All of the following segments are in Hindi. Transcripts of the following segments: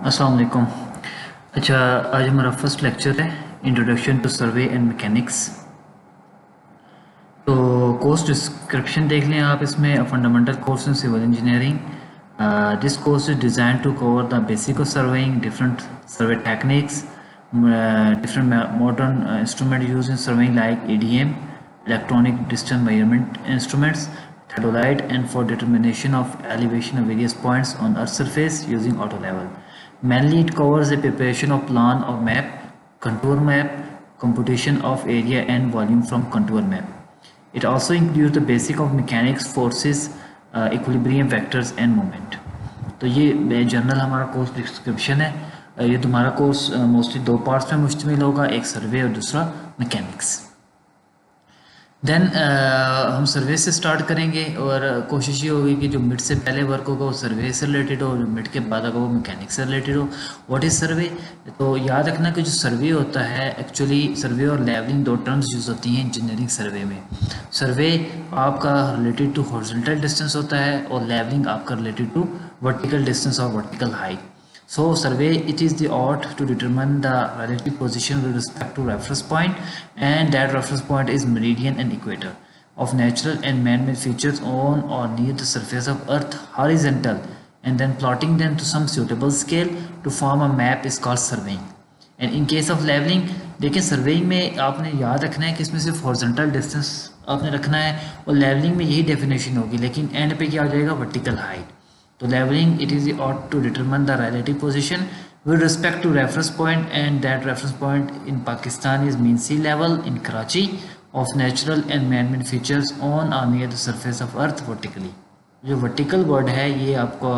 अस्सलाम वालेकुम। अच्छा, आज हमारा फर्स्ट लेक्चर है introduction to survey and mechanics. तो कोर्स डिस्क्रिप्शन देख लें आप, इसमें fundamental course in civil engineering. This course is design to cover the basic of surveying, different survey techniques, different modern instrument used in surveying like EDM, electronic distance measurement instruments, theodolite, and for determination of elevation of various points on Earth's surface using auto level. Mainly, it covers the preparation of plan or map, contour map, computation of area and volume from contour map. It also includes the basic of mechanics, forces, equilibrium vectors and moment. तो ये जनरल हमारा कोर्स डिस्क्रिप्शन है। ये तुम्हारा कोर्स मोस्टली दो पार्ट्स में मुश्तमिल होगा, एक सर्वे और दूसरा मैकेनिक्स। देन हम सर्वे से स्टार्ट करेंगे और कोशिश ये होगी कि जो मिड से पहले वर्क होगा वो सर्वे से रिलेटेड हो, जो मिड के बाद होगा वो मैकेनिक्स से रिलेटेड हो। व्हाट इज़ सर्वे? तो याद रखना कि जो सर्वे होता है, एक्चुअली सर्वे और लेवलिंग दो टर्म्स यूज़ होती हैं इंजीनियरिंग सर्वे में। सर्वे आपका रिलेटेड टू हॉरिजॉन्टल डिस्टेंस होता है और लेवलिंग आपका रिलेटेड टू वर्टिकल डिस्टेंस और vertical height. So survey, it is the art to determine the relative position with respect to reference point, and that reference point is meridian and equator of natural and man-made features on or near the surface of earth horizontal, and then plotting them to some suitable scale to form a map is called surveying. And in case of leveling, देखिए सर्वेइंग में आपने याद रखना है कि इसमें सिर्फ हॉरिजॉन्टल डिस्टेंस आपने रखना है और लेवलिंग में यही डेफिनेशन होगी, लेकिन एंड पे क्या हो जाएगा? Vertical height. तो leveling, it is the art to determine the relative position with respect to reference point, and that reference point in Pakistan is mean sea level in Karachi of natural and man-made features on or near the surface of earth vertically. जो vertical word है ये आपको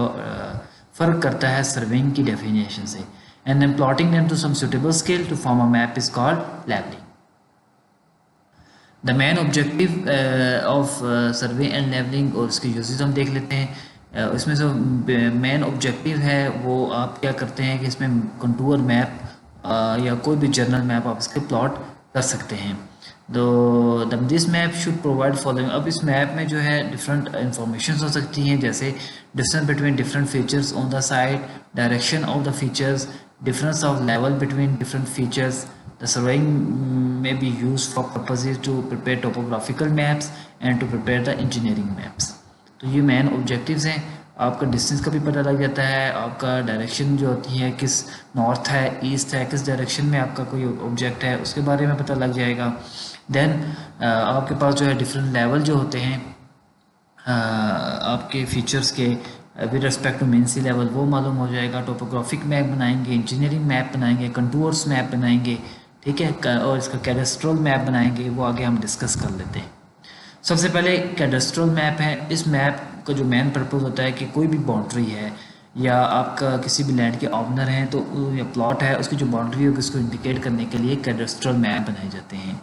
फ़र्क करता है सर्वेइंग की डेफिनेशन से। and then plotting them to some suitable scale to form a map is called leveling. The main objective of survey and leveling और इसके uses हम देख लेते हैं। इसमें जो मेन ऑब्जेक्टिव है वो आप क्या करते हैं कि इसमें कंटूर मैप या कोई भी जर्नल मैप आप इसके प्लॉट कर सकते हैं। This map should provide following. अब इस मैप में जो है डिफरेंट इंफॉर्मेशन हो सकती हैं, जैसे distance between different features on the side, direction of the features, difference of level between different features. The surveying may be used for purposes to prepare topographical maps and to prepare the engineering maps. तो ये मेन ऑब्जेक्टिव्स हैं। आपका डिस्टेंस का भी पता लग जाता है, आपका डायरेक्शन जो होती है किस नॉर्थ है, ईस्ट है, किस डायरेक्शन में आपका कोई ऑब्जेक्ट है उसके बारे में पता लग जाएगा। देन आपके पास जो है डिफरेंट लेवल जो होते हैं आपके फीचर्स के with respect to main sea level वो मालूम हो जाएगा। टोपोग्राफिक मैप बनाएंगे, इंजीनियरिंग मैप बनाएंगे, कंटूर्स मैप बनाएंगे, ठीक है, और इसका कैडेस्ट्रल मैप बनाएंगे, वो आगे हम डिस्कस कर लेते हैं। सबसे पहले कैडेस्ट्रल मैप है। इस मैप का जो मेन पर्पस होता है कि कोई भी बाउंड्री है या आपका किसी भी लैंड के ऑनर हैं तो या प्लॉट है उसकी जो बाउंड्री होगी उसको इंडिकेट करने के लिए कैडेस्ट्रल मैप बनाए जाते हैं।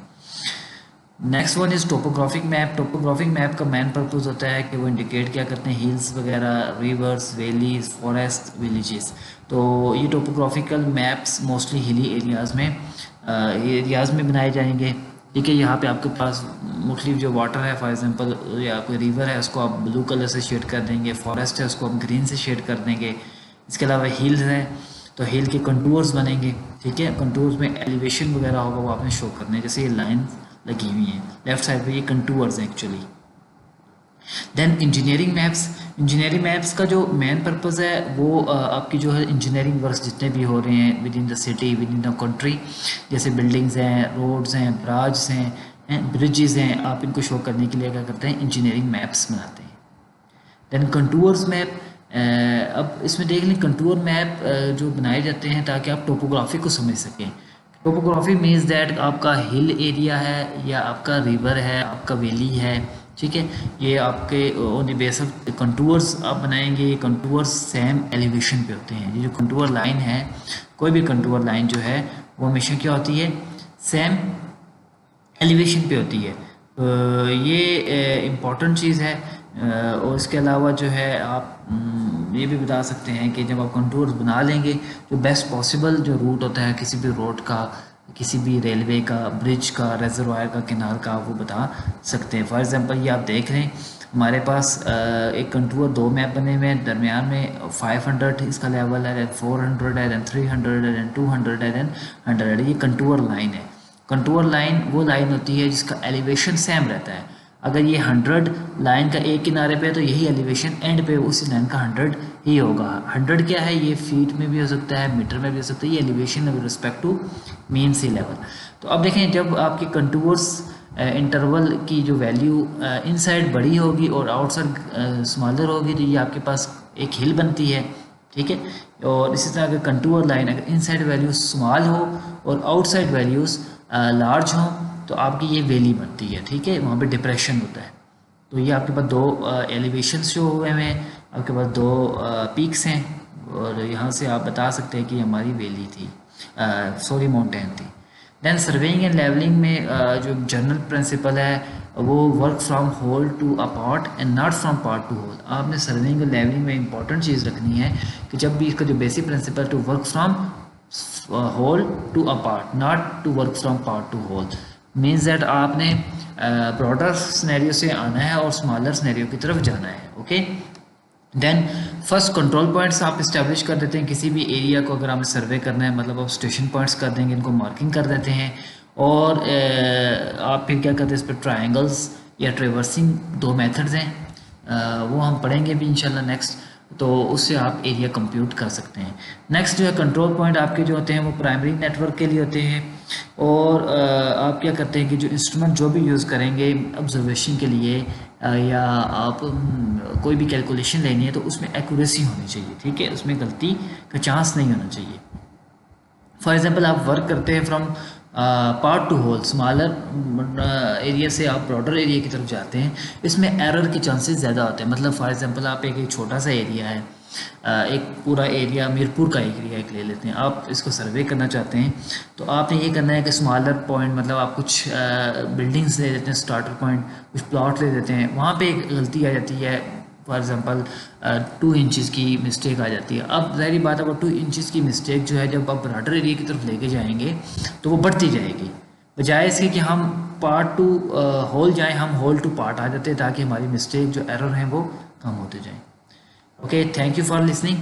Next one is topographic map. Topographic map का मेन पर्पस होता है कि वो इंडिकेट क्या करते हैं? हिल्स वगैरह, रिवर्स, वैलीज, फॉरेस्ट, विलेजेस। तो ये topographical maps mostly hilly areas में बनाए जाएंगे, ठीक है। यहाँ पे आपके पास मुख्तलिफ जो वाटर है, फॉर एग्जांपल या कोई रिवर है उसको आप ब्लू कलर से शेड कर देंगे, फॉरेस्ट है उसको आप ग्रीन से शेड कर देंगे। इसके अलावा हिल्स हैं तो हिल के कंटूर्स बनेंगे, ठीक है। कंटूर्स में एलिवेशन वगैरह होगा वो आपने शो करने, जैसे ये लाइन लगी हुई हैं लेफ्ट साइड पे, ये कंटूर्स हैं actually. Then engineering maps. Engineering maps का जो मेन पर्पस है वो आपकी जो है इंजीनियरिंग वर्क्स जितने भी हो रहे हैं with in the city, with in the country, जैसे बिल्डिंग्स हैं, रोड्स हैं, ब्राज हैं, ब्रिजेस हैं, आप इनको शो करने के लिए क्या करते हैं? इंजीनियरिंग मैप्स बनाते हैं। Then contours map. अब इसमें देख लें कंटूर मैप जो बनाए जाते हैं ताकि आप टोपोग्राफी को समझ सकें। टोपोग्राफी मीन्स दैट आपका हिल एरिया है या आपका रिवर है, आपका वैली है, ठीक है। ये आपके on the base of contours आप बनाएंगे। ये कंटूर्स सेम एलिवेशन पे होते हैं। ये जो कंटूर लाइन है, कोई भी कंटूर लाइन जो है वो हमेशा क्या होती है? सेम एलिवेशन पे होती है। ये इम्पॉर्टेंट चीज़ है। और इसके अलावा जो है आप ये भी बता सकते हैं कि जब आप कंटूर्स बना लेंगे जो बेस्ट पॉसिबल जो रूट होता है किसी भी रोड का, किसी भी रेलवे का, ब्रिज का, रिजर्वायर का, किनार का, वो बता सकते हैं। फॉर एग्जांपल ये आप देख रहे हैं हमारे पास एक कंटूर 2 मैप बने हुए हैं, दरमियान में 500 इसका लेवल है, then 400 है, then 300 है, then 200 है, then 100 है। ये कंटूर लाइन है। कंटूर लाइन वो लाइन होती है जिसका एलिवेशन सेम रहता है। अगर ये 100 लाइन का एक किनारे पे है तो यही एलिवेशन एंड पे उसी लाइन का 100 ही होगा। 100 क्या है, ये फीट में भी हो सकता है, मीटर में भी हो सकता है, ये elevation with respect to mean sea level. तो अब देखें, जब आपके कंटूर्स इंटरवल की जो वैल्यू इनसाइड बड़ी होगी और आउटसाइड स्मॉलर होगी तो ये आपके पास एक हिल बनती है, ठीक है। और इसी तरह अगर कंटूर लाइन अगर इनसाइड वैल्यू स्मॉल हो और आउटसाइड वैल्यूज़ लार्ज हो तो आपकी ये वैली बनती है, ठीक है, वहाँ पे डिप्रेशन होता है। तो ये आपके पास 2 एलिवेशन शो हुए हैं, आपके पास 2 पीक्स हैं और यहाँ से आप बता सकते हैं कि हमारी वैली थी, सॉरी माउंटेन थी। दैन सर्वेइंग एंड लेवलिंग में जो जनरल प्रिंसिपल है वो work from whole to a part and not from part to whole. आपने सर्वेइंग और लेवलिंग में इंपॉर्टेंट चीज़ रखनी है कि जब भी इसका जो basic principle to work from whole to a part, not to work from part to whole, means that आपने ब्रॉडर स्नैरियो से आना है और स्मॉलर स्नैरियो की तरफ जाना है, okay. Then first control points आप इस्टेब्लिश कर देते हैं। किसी भी एरिया को अगर हमें सर्वे करना है मतलब आप स्टेशन पॉइंट्स कर देंगे, इनको मार्किंग कर देते हैं और आप फिर क्या करते हैं, इस पर ट्रायंगल्स या ट्रेवर्सिंग 2 मेथड्स हैं, वो हम पढ़ेंगे भी इंशाल्लाह नेक्स्ट। तो उससे आप एरिया कंप्यूट कर सकते हैं। नेक्स्ट जो है कंट्रोल पॉइंट आपके जो होते हैं वो प्राइमरी नेटवर्क के लिए होते हैं और आप क्या करते हैं कि जो इंस्ट्रूमेंट जो भी यूज़ करेंगे ऑब्जर्वेशन के लिए या आप कोई भी कैलकुलेशन लेनी है तो उसमें एक्यूरेसी होनी चाहिए, ठीक है, उसमें गलती का चांस नहीं होना चाहिए। फॉर एग्जांपल आप वर्क करते हैं from part to whole, smaller area से आप ब्रॉडर एरिया की तरफ जाते हैं, इसमें एरर के चांसेस ज़्यादा होते हैं। मतलब फॉर एग्जांपल आप एक छोटा सा एरिया है, एक पूरा एरिया मीरपुर का एरिया एक ले लेते हैं, आप इसको सर्वे करना चाहते हैं तो आपने ये करना है कि स्मॉलर पॉइंट मतलब आप कुछ बिल्डिंग्स ले लेते हैं स्टार्टर पॉइंट, कुछ प्लॉट ले लेते हैं, वहाँ पे एक गलती आ जाती है, फॉर एग्ज़ाम्पल 2 इंचज़ की मिस्टेक आ जाती है। अब ज़ाहिर बात है वो 2 इंचज़ की मिस्टेक जो है जब आप ब्रॉडर एरिया की तरफ लेके जाएंगे तो वो बढ़ती जाएगी, बजाय इसके कि हम पार्ट टू होल जाएं, हम होल टू पार्ट आ जाते हैं ताकि हमारी मिस्टेक जो एरर हैं वो कम होते जाएं। Okay, thank you for listening.